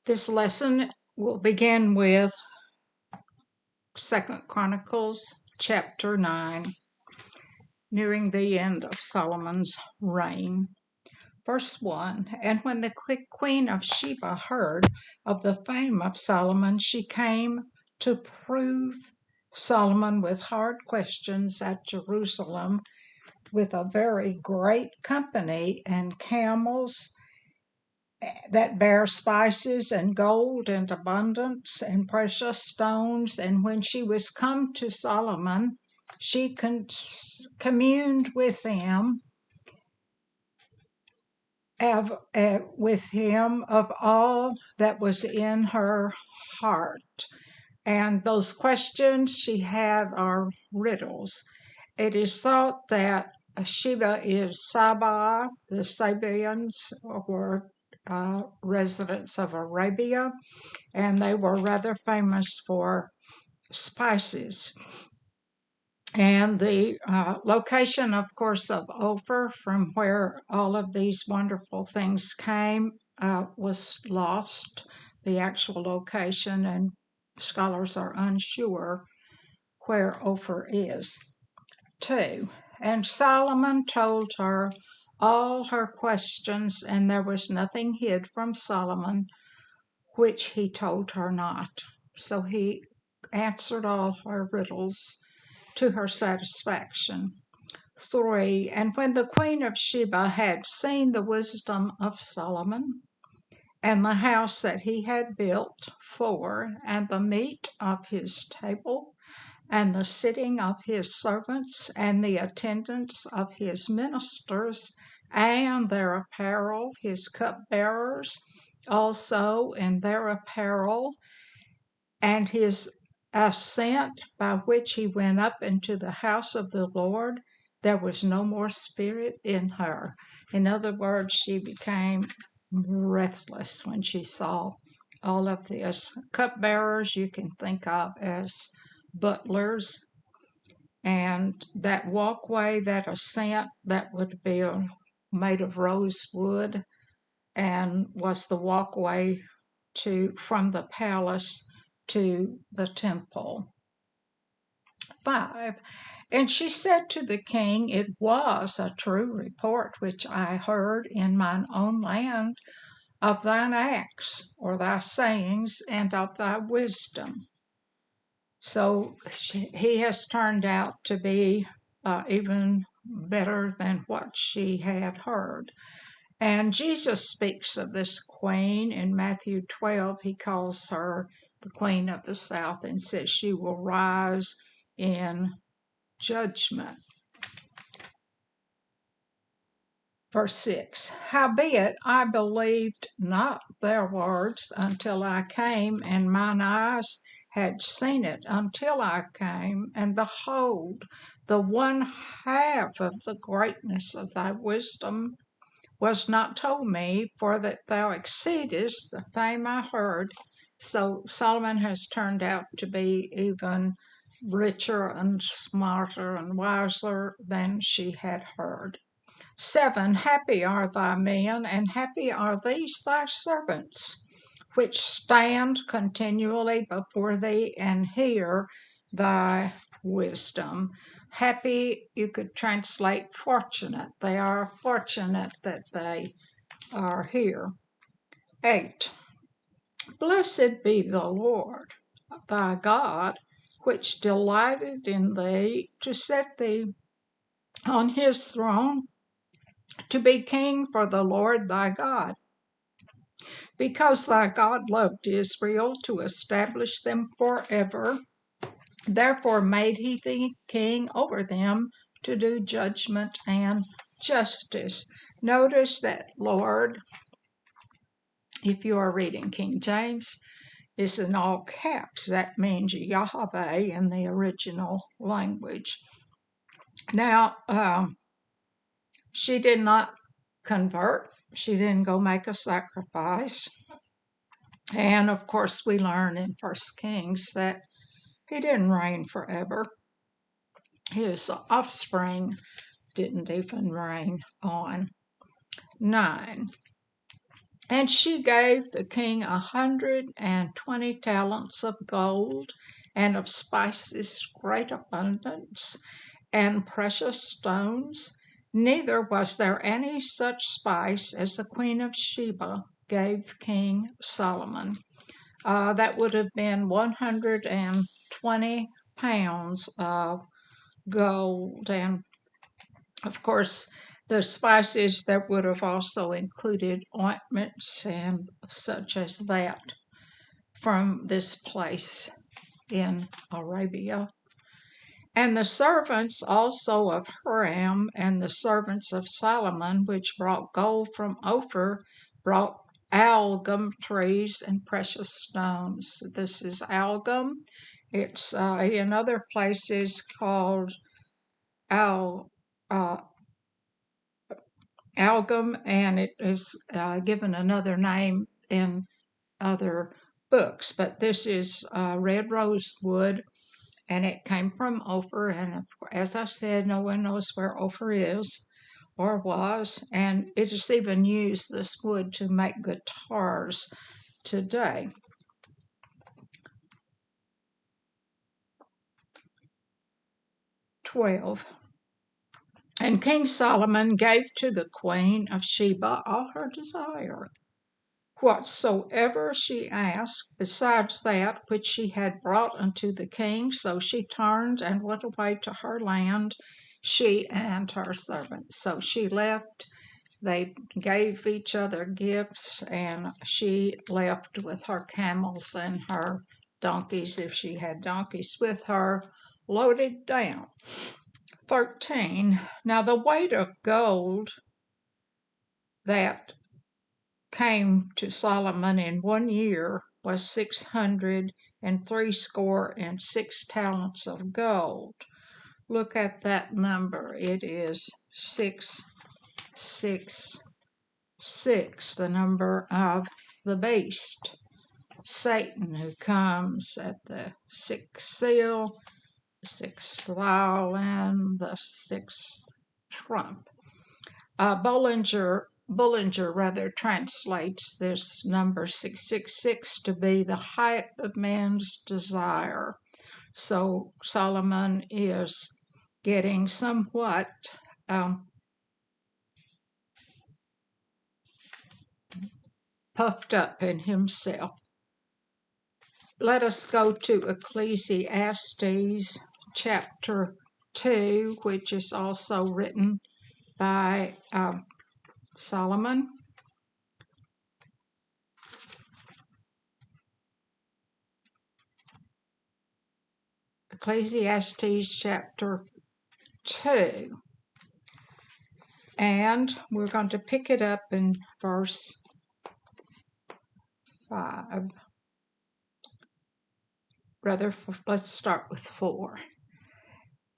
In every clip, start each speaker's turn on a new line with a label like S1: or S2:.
S1: This lesson will begin with 2 Chronicles chapter 9, nearing the end of Solomon's reign. Verse 1, And when the Queen of Sheba heard of the fame of Solomon, she came to prove Solomon with hard questions at Jerusalem with a very great company and camels that bear spices and gold and abundance and precious stones. And when she was come to Solomon, she communed with him of all that was in her heart. And those questions she had are riddles. It is thought that Sheba is Saba. The Sabians were residents of Arabia, and they were rather famous for spices. And the location, of course, of Ophir, from where all of these wonderful things came, was lost, the actual location, and scholars are unsure where Ophir is. 2. And Solomon told her all her questions, and there was nothing hid from Solomon which he told her not. So he answered all her riddles to her satisfaction. 3. And when the Queen of Sheba had seen the wisdom of Solomon, and the house that he had built for, and the meat of his table, and the sitting of his servants, and the attendance of his ministers, and their apparel, his cupbearers also in their apparel, and his ascent by which he went up into the house of the Lord, there was no more spirit in her. In other words, she became breathless when she saw all of this. Cupbearers you can think of as butlers, and that walkway, that ascent, that would be made of rosewood and was the walkway from the palace to the temple. 5. And she said to the king, It was a true report which I heard in mine own land of thine acts, or thy sayings, and of thy wisdom. So he has turned out to be even better than what she had heard. And Jesus speaks of this queen in Matthew 12. He calls her the Queen of the South and says she will rise in judgment. Verse 6, Howbeit I believed not their words until I came, and mine eyes had seen it until I came, and behold, the one half of the greatness of thy wisdom was not told me, for that thou exceedest the fame I heard. So Solomon has turned out to be even richer and smarter and wiser than she had heard. 7. Happy are thy men, and happy are these thy servants, which stand continually before thee and hear thy wisdom. Happy, you could translate fortunate. They are fortunate that they are here. 8. Blessed be the Lord thy God, which delighted in thee to set thee on his throne, to be king for the Lord thy God, because thy God loved Israel to establish them forever. Therefore made he thee king over them to do judgment and justice. Notice that Lord, if you are reading King James, is in all caps. That means Yahweh in the original language. Now, she did not convert. She didn't go make a sacrifice. And of course, we learn in 1 Kings that he didn't reign forever. His offspring didn't even reign on. 9. And she gave the king 120 talents of gold, and of spices great abundance, and precious stones. Neither was there any such spice as the Queen of Sheba gave King Solomon. That would have been 120 pounds of gold. And of course, the spices that would have also included ointments and such as that from this place in Arabia. And the servants also of Huram and the servants of Solomon, which brought gold from Ophir, brought algum trees and precious stones. This is algum. It's in other places called al, uh, algum, and it is given another name in other books. But this is red rosewood, and it came from Ophir. And as I said, no one knows where Ophir is or was, and it is even used, this wood, to make guitars today. 12. And King Solomon gave to the Queen of Sheba all her desire, whatsoever she asked, besides that which she had brought unto the king. So she turned and went away to her land, she and her servants. So she left. They gave each other gifts, and she left with her camels and her donkeys, if she had donkeys with her, loaded down. 13. Now the weight of gold that came to Solomon in 1 year was 666 talents of gold. Look at that number. It is 666, the number of the beast, Satan, who comes at the sixth seal, the sixth violin, the sixth trump. Bullinger rather translates this number 666 to be the height of man's desire. So Solomon is getting somewhat puffed up in himself. Let us go to Ecclesiastes chapter 2, which is also written by Solomon. Ecclesiastes chapter 2. And we're going to pick it up in verse 5. Rather, let's start with 4.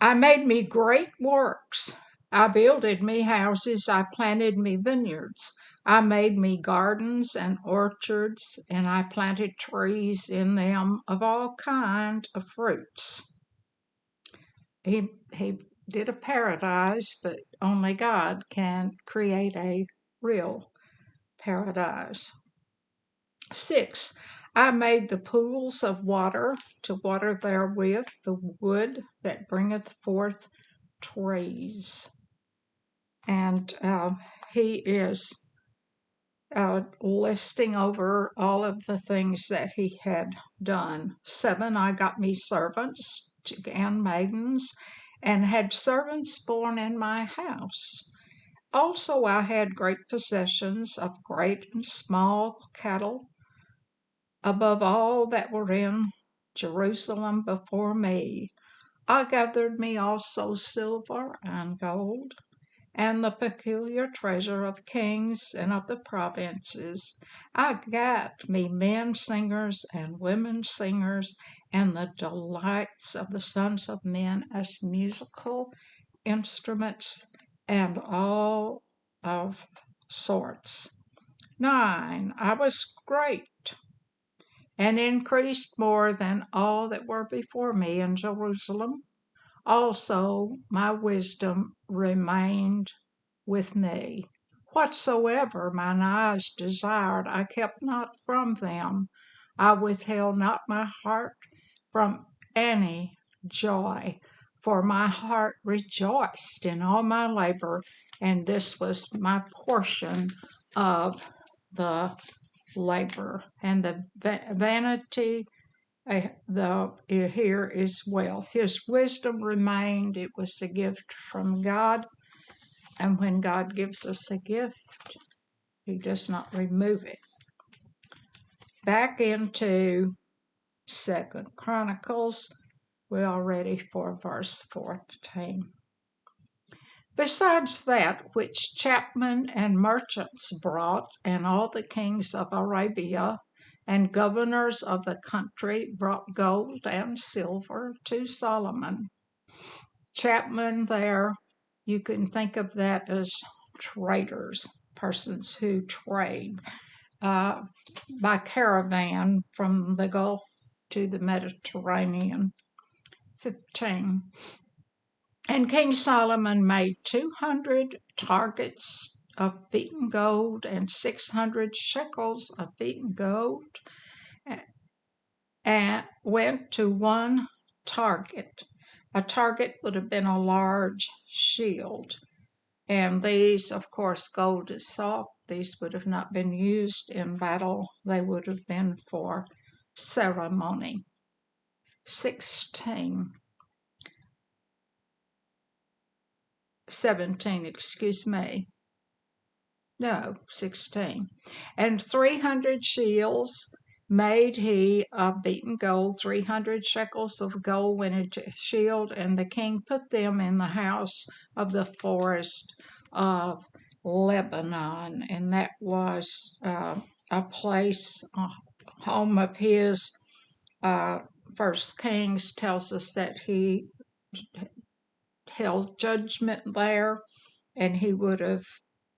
S1: I made me great works. I builded me houses. I planted me vineyards. I made me gardens and orchards, and I planted trees in them of all kind of fruits. He did a paradise, but only God can create a real paradise. 6. I made the pools of water to water therewith the wood that bringeth forth trees. And he is listing over all of the things that he had done. 7. I got me servants and maidens, and had servants born in my house. Also I had great possessions of great and small cattle, above all that were in Jerusalem before me. I gathered me also silver and gold, and the peculiar treasure of kings and of the provinces. I gat me men singers and women singers, and the delights of the sons of men as musical instruments, and all of sorts. 9. I was great, and increased more than all that were before me in Jerusalem. Also my wisdom remained with me. Whatsoever mine eyes desired, I kept not from them. I withheld not my heart from any joy, for my heart rejoiced in all my labor, and this was my portion of the labor. And the vanity here is wealth. His wisdom remained. It was a gift from God. And when God gives us a gift, he does not remove it. Back into 2 Chronicles, we are ready for verse 14. Besides that which chapmen and merchants brought, and all the kings of Arabia and governors of the country brought gold and silver to Solomon. Chapmen there, you can think of that as traders, persons who trade by caravan from the Gulf to the Mediterranean. 15. And King Solomon made 200 targets of beaten gold and 600 shekels of beaten gold, and went to one target. A target would have been a large shield. And these, of course, gold is soft. These would have not been used in battle. They would have been for ceremony. 17, excuse me. No, 16. And 300 shields made he of beaten gold. 300 shekels of gold went into a shield, and the king put them in the house of the forest of Lebanon. And that was a place, home of his. First Kings tells us that he held judgment there, and he would have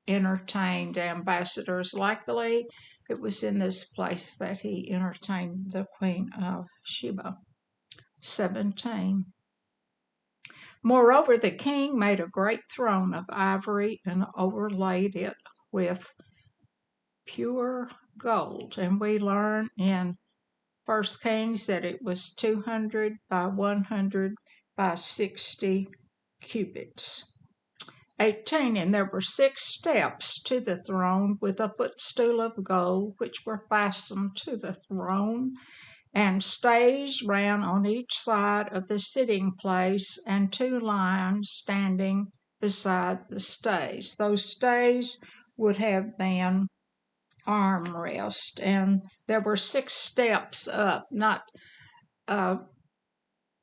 S1: entertained ambassadors. Likely, it was in this place that he entertained the Queen of Sheba. 17. Moreover, the king made a great throne of ivory and overlaid it with pure gold. And we learn in 1 Kings that it was 200 by 100 by 60 cubits. 18. And there were 6 steps to the throne with a footstool of gold, which were fastened to the throne, and stays ran on each side of the sitting place, and 2 lions standing beside the stays. Those stays would have been armrest, and there were 6 steps up, not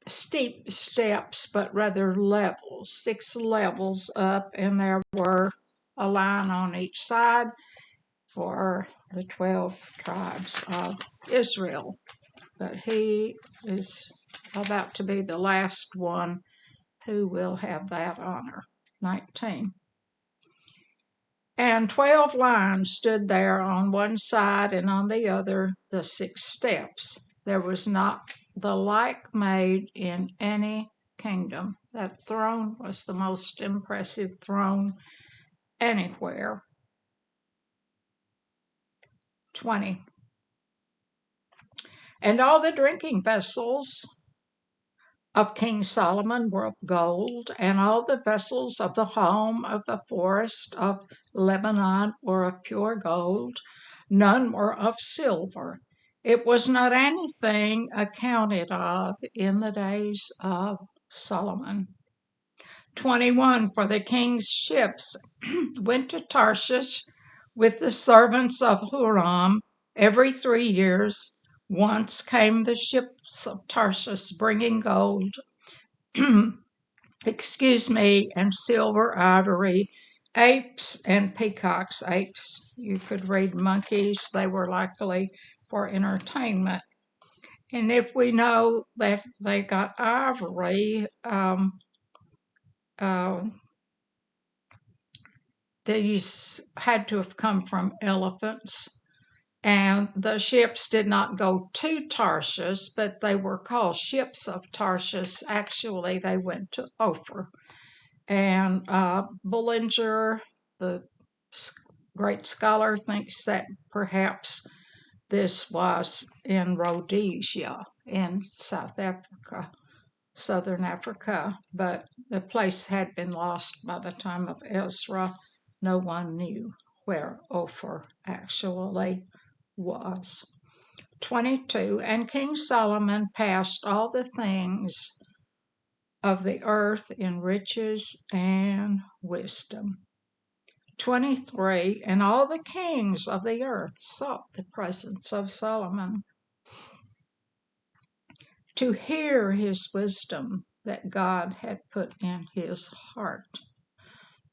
S1: steep steps, but rather levels, 6 levels up, and there were a line on each side for the 12 tribes of Israel. But he is about to be the last one who will have that honor. 19. And 12 lions stood there on one side, and on the other the 6 steps. There was not the like made in any kingdom. That throne was the most impressive throne anywhere. 20. And all the drinking vessels of King Solomon were of gold, and all the vessels of the home of the forest of Lebanon were of pure gold. None were of silver. It was not anything accounted of in the days of Solomon. 21. For the king's ships went to Tarshish with the servants of Huram every 3 years. Once came the ships of Tarshish bringing gold, and silver, ivory, apes, and peacocks. Apes, you could read monkeys. They were likely for entertainment. And if we know that they got ivory, these had to have come from elephants. And the ships did not go to Tarshish, but they were called ships of Tarshish. Actually, they went to Ophir. And Bullinger, the great scholar thinks that perhaps this was in Rhodesia in South Africa, Southern Africa, but the place had been lost by the time of Ezra. No one knew where Ophir actually was. 22, and King Solomon passed all the things of the earth in riches and wisdom. 23, and all the kings of the earth sought the presence of Solomon to hear his wisdom that God had put in his heart.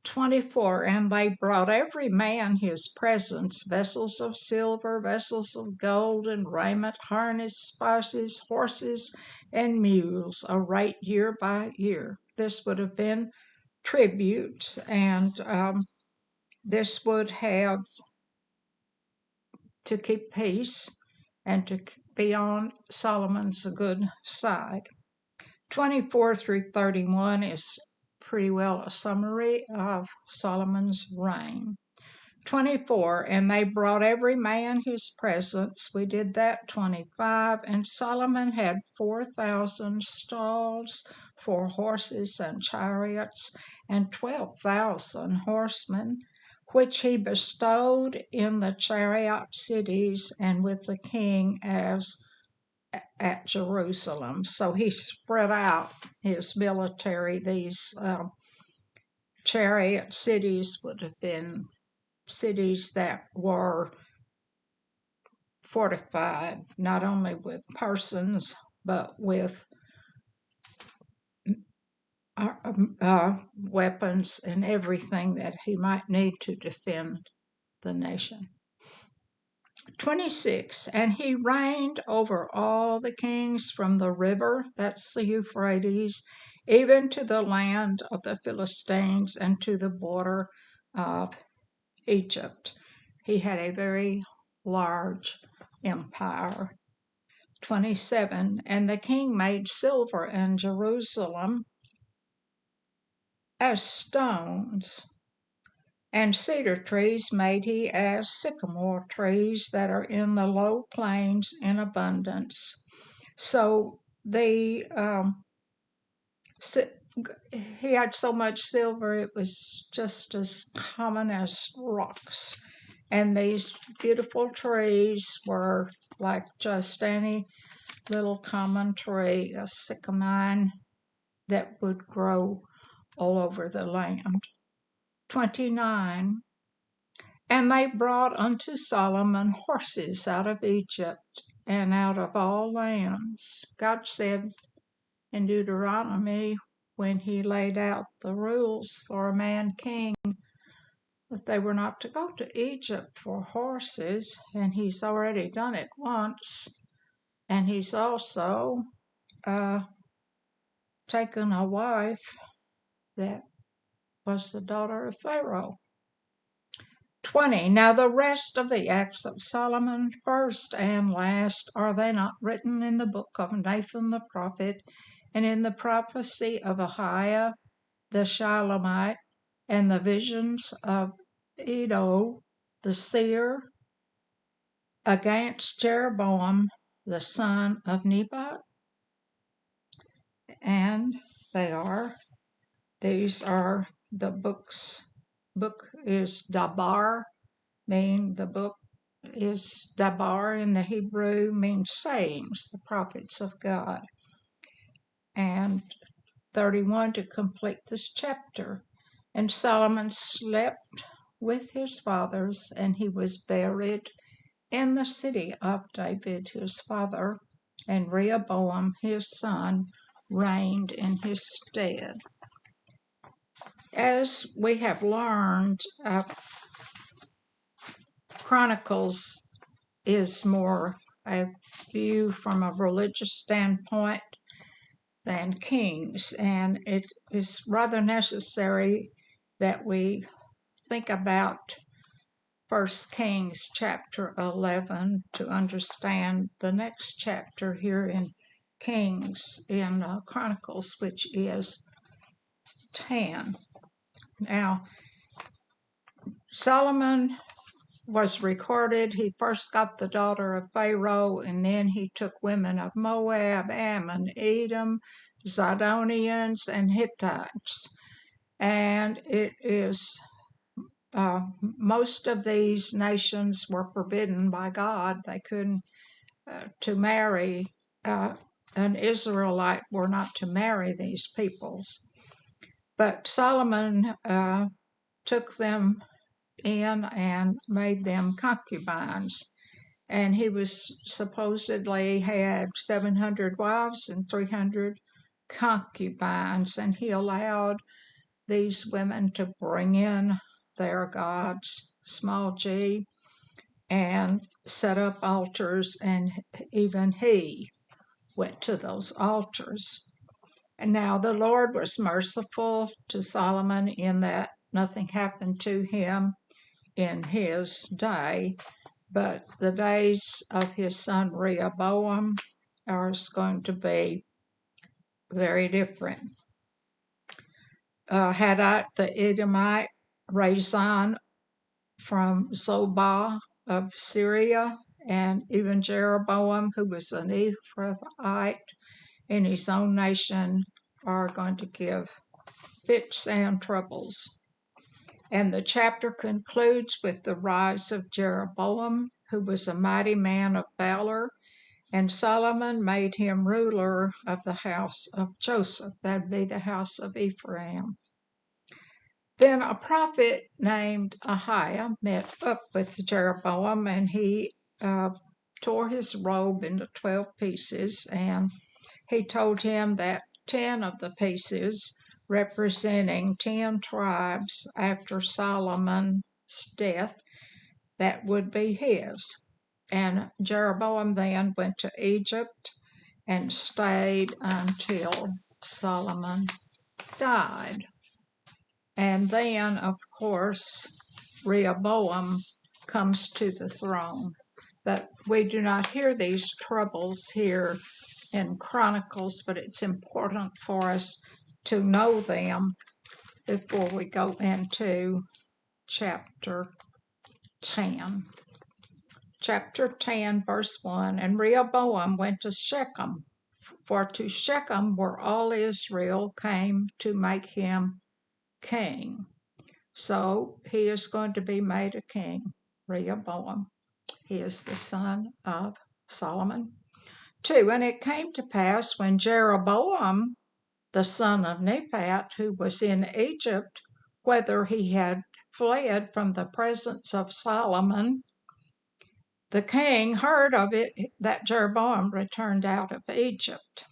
S1: 24, and they brought every man his presents, vessels of silver, vessels of gold, and raiment, harness, spices, horses, and mules, a rate year by year. This would have been tributes, and this would have to keep peace and to be on Solomon's good side. 24 through 31 is pretty well a summary of Solomon's reign. 24, and they brought every man his presents. We did that. 25, and Solomon had 4,000 stalls for horses and chariots, and 12,000 horsemen, which he bestowed in the chariot cities and with the king as at Jerusalem. So he spread out his military. These chariot cities would have been cities that were fortified, not only with persons, but with weapons and everything that he might need to defend the nation. 26, and he reigned over all the kings from the river, that's the Euphrates, even to the land of the Philistines and to the border of Egypt. He had a very large empire. 27, and the king made silver in Jerusalem as stones, and cedar trees made he as sycamore trees that are in the low plains in abundance. So he had so much silver, it was just as common as rocks. And these beautiful trees were like just any little common tree, a sycamine that would grow all over the land. 29, and they brought unto Solomon horses out of Egypt and out of all lands. God said in Deuteronomy, when he laid out the rules for a man king, that they were not to go to Egypt for horses, and he's already done it once. And he's also taken a wife that was the daughter of Pharaoh. 20, now the rest of the acts of Solomon, first and last, are they not written in the book of Nathan the prophet, and in the prophecy of Ahiah the Shilomite, and the visions of Iddo the seer against Jeroboam the son of Nebat? And these are the books. Book is Dabar, meaning the book is Dabar in the Hebrew, means sayings, the prophets of God. And 31 to complete this chapter. And Solomon slept with his fathers, and he was buried in the city of David his father, and Rehoboam his son reigned in his stead. As we have learned, Chronicles is more a view from a religious standpoint than Kings, and it is rather necessary that we think about 1 Kings chapter 11 to understand the next chapter here in Kings in Chronicles, which is 10. Now, Solomon was recorded. He first got the daughter of Pharaoh, and then he took women of Moab, Ammon, Edom, Zidonians, and Hittites. And it is most of these nations were forbidden by God. They couldn't to marry an Israelite, were not to marry these peoples. But Solomon took them in and made them concubines. And he was supposedly had 700 wives and 300 concubines, and he allowed these women to bring in their gods, small g, and set up altars, and even he went to those altars. And now the Lord was merciful to Solomon in that nothing happened to him in his day, but the days of his son Rehoboam are going to be very different. Hadad the Edomite, Rezon from Zobah of Syria, and even Jeroboam, who was an Ephrathite in his own nation, are going to give fits and troubles. And the chapter concludes with the rise of Jeroboam, who was a mighty man of valor, and Solomon made him ruler of the house of Joseph. That'd be the house of Ephraim. Then a prophet named Ahiah met up with Jeroboam, and he tore his robe into 12 pieces, and he told him that 10 of the pieces, representing 10 tribes after Solomon's death, that would be his. And Jeroboam then went to Egypt and stayed until Solomon died. And then, of course, Rehoboam comes to the throne. But we do not hear these troubles here in Chronicles, but it's important for us to know them before we go into chapter 10. Chapter 10, verse 1, and Rehoboam went to Shechem, for to Shechem where all Israel came to make him king. So he is going to be made a king, Rehoboam. He is the son of Solomon. 2, and it came to pass when Jeroboam, the son of Nebat, who was in Egypt, whither he had fled from the presence of Solomon, the king heard of it, that Jeroboam returned out of Egypt.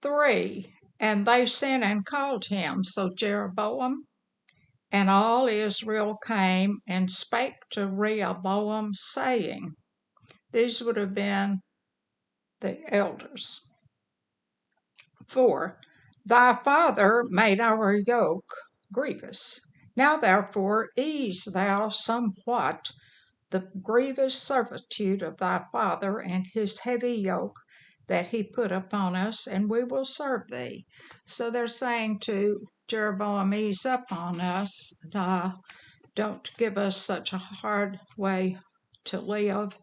S1: 3, and they sent and called him. So Jeroboam and all Israel came and spake to Rehoboam, saying, these would have been the elders. 4, thy father made our yoke grievous. Now therefore ease thou somewhat the grievous servitude of thy father and his heavy yoke that he put upon us, and we will serve thee. So they're saying to Jeroboam, ease up on us. Don't give us such a hard way to live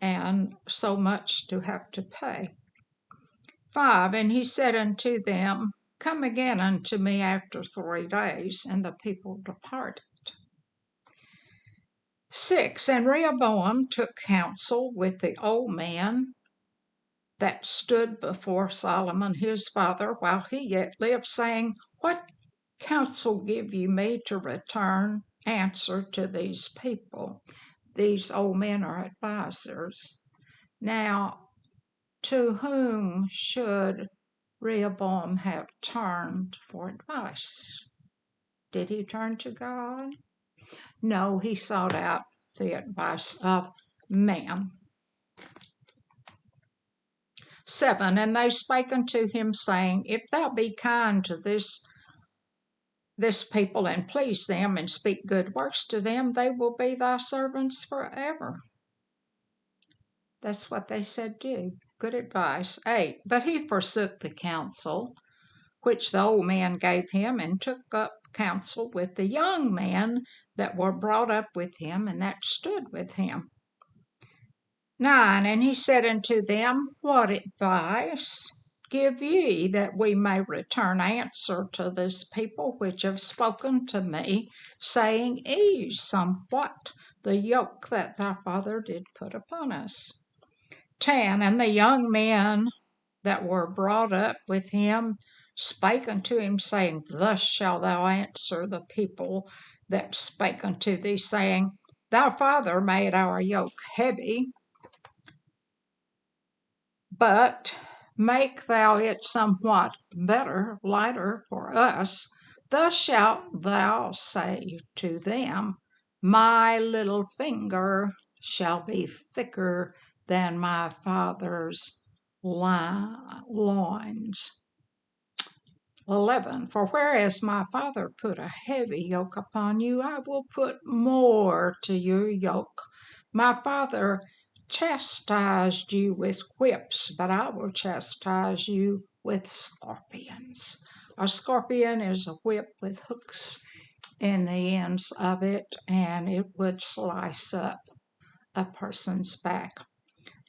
S1: and so much to have to pay. 5, and he said unto them, come again unto me after 3 days. And the people departed. 6, and Rehoboam took counsel with the old man that stood before Solomon his father while he yet lived, saying, what counsel give you me to return answer to these people? These old men are advisors. Now, to whom should Rehoboam have turned for advice? Did he turn to God? No, he sought out the advice of man. 7, and they spake unto him, saying, if thou be kind to this people, and please them, and speak good works to them, they will be thy servants forever. That's what they said do. Good advice. 8, but he forsook the counsel which the old man gave him, and took up counsel with the young man that were brought up with him and that stood with him. 9. And he said unto them, What advice give ye, that we may return answer to this people which have spoken to me, saying, Ease somewhat the yoke that thy father did put upon us? 10. And the young men that were brought up with him spake unto him, saying, Thus shalt thou answer the people that spake unto thee, saying, Thy father made our yoke heavy, but make thou it somewhat better, lighter for us. Thus shalt thou say to them, My little finger shall be thicker than my father's loins. 11. For whereas my father put a heavy yoke upon you, I will put more to your yoke. My father chastised you with whips, but I will chastise you with scorpions. A scorpion is a whip with hooks in the ends of it, and it would slice up a person's back.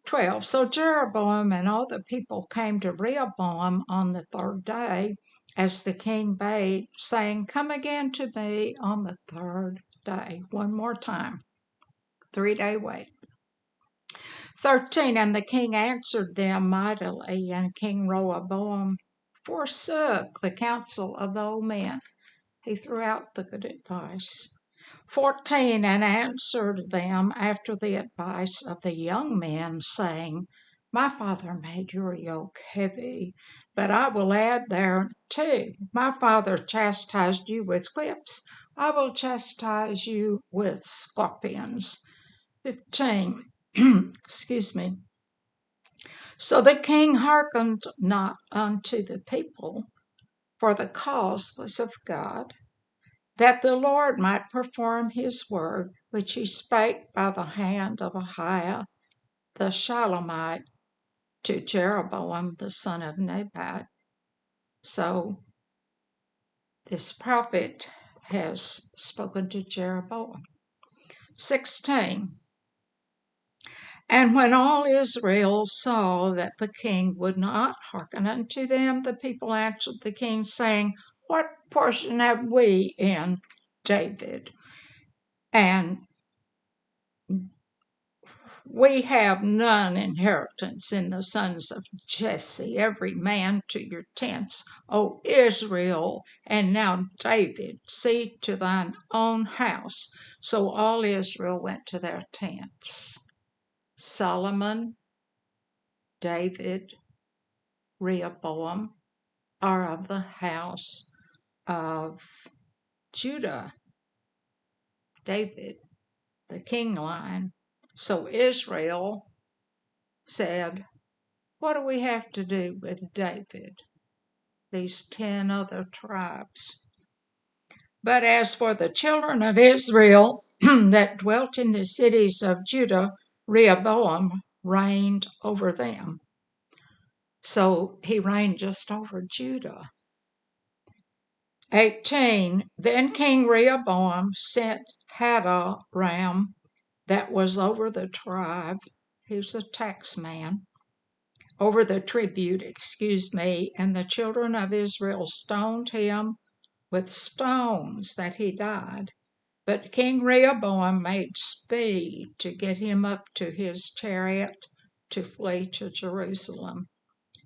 S1: 12. So Jeroboam and all the people came to Rehoboam on the third day, as the king bade, saying, Come again to me on the third day. One more time. 3-day wait. 13. And the king answered them mightily, and King Rehoboam forsook the counsel of the old men. He threw out the good advice. 14. And answered them after the advice of the young men, saying, My father made your yoke heavy, but I will add thereto. My father chastised you with whips, I will chastise you with scorpions. 15. Excuse me. So the king hearkened not unto the people, for the cause was of God, that the Lord might perform his word, which he spake by the hand of Ahiah the Shalomite to Jeroboam the son of Nebat. So this prophet has spoken to Jeroboam. 16. And when all Israel saw that the king would not hearken unto them, the people answered the king, saying, What portion have we in David? And we have none inheritance in the sons of Jesse, every man to your tents, O Israel. And now, David, see to thine own house. So all Israel went to their tents. Solomon, David, Rehoboam are of the house of Judah. David, the king line. So Israel said, What do we have to do with David? These 10 other tribes. But as for the children of Israel that dwelt in the cities of Judah, Rehoboam reigned over them. So he reigned just over Judah. 18. Then King Rehoboam sent Hadoram, that was over the tribe, he was a tax man, over the tribute, and the children of Israel stoned him with stones that he died. But King Rehoboam made speed to get him up to his chariot to flee to Jerusalem.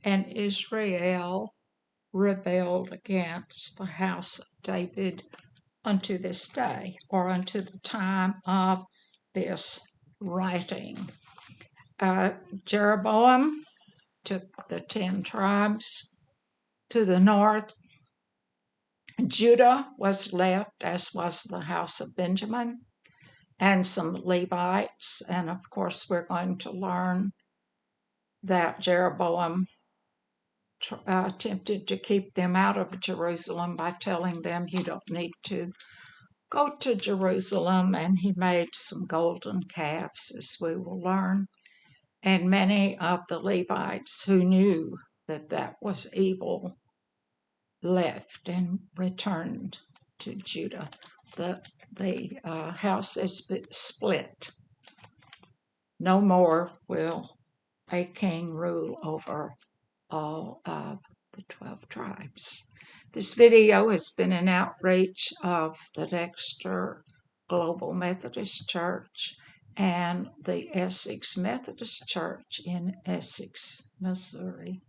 S1: And Israel rebelled against the house of David unto this day, or unto the time of this writing. Jeroboam took the 10 tribes to the north. Judah was left, as was the house of Benjamin, and some Levites. And of course, we're going to learn that Jeroboam attempted to keep them out of Jerusalem by telling them, You don't need to go to Jerusalem. And he made some golden calves, as we will learn. And many of the Levites who knew that that was evil left and returned to Judah. the house is split. No more will a king rule over all of the 12 tribes. This video has been an outreach of the Dexter Global Methodist Church and the Essex Methodist Church in Essex, Missouri.